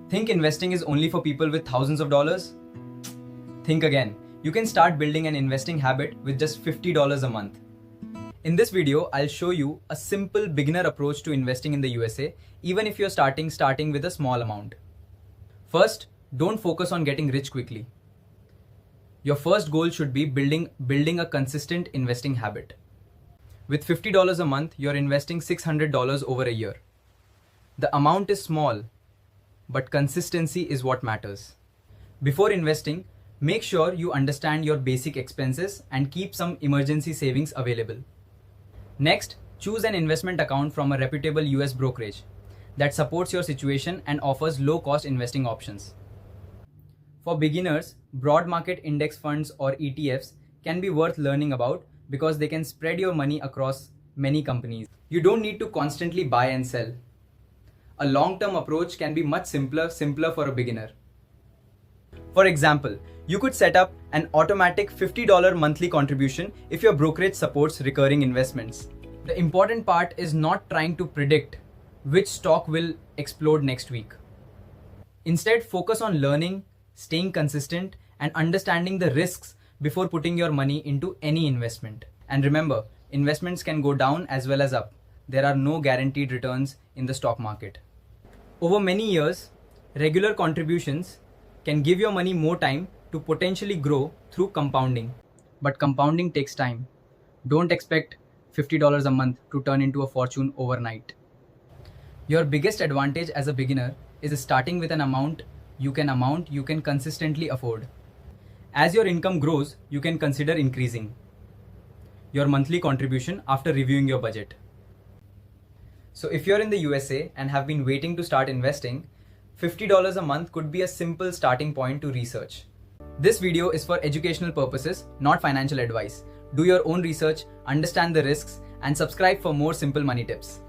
Think investing is only for people with thousands of dollars? Think again. You can start building an investing habit with just $50 a month. In this video, I'll show you a simple beginner approach to investing in the USA, even if you're starting with a small amount. First, don't focus on getting rich quickly. Your first goal should be building a consistent investing habit. With $50 a month, you're investing $600 over a year. The amount is small, but consistency is what matters. Before investing, make sure you understand your basic expenses and keep some emergency savings available. Next, choose an investment account from a reputable US brokerage that supports your situation and offers low-cost investing options. For beginners, broad market index funds or ETFs can be worth learning about because they can spread your money across many companies. You don't need to constantly buy and sell. A long-term approach can be much simpler for a beginner. For example, you could set up an automatic $50 monthly contribution if your brokerage supports recurring investments. The important part is not trying to predict which stock will explode next week. Instead, focus on learning, staying consistent, and understanding the risks before putting your money into any investment. And remember, investments can go down as well as up. There are no guaranteed returns in the stock market. Over many years, regular contributions can give your money more time to potentially grow through compounding. But compounding takes time. Don't expect $50 a month to turn into a fortune overnight. Your biggest advantage as a beginner is starting with an amount you can consistently afford. As your income grows, you can consider increasing your monthly contribution after reviewing your budget. So if you're in the USA and have been waiting to start investing, $50 a month could be a simple starting point to research. This video is for educational purposes, not financial advice. Do your own research, understand the risks, and subscribe for more simple money tips.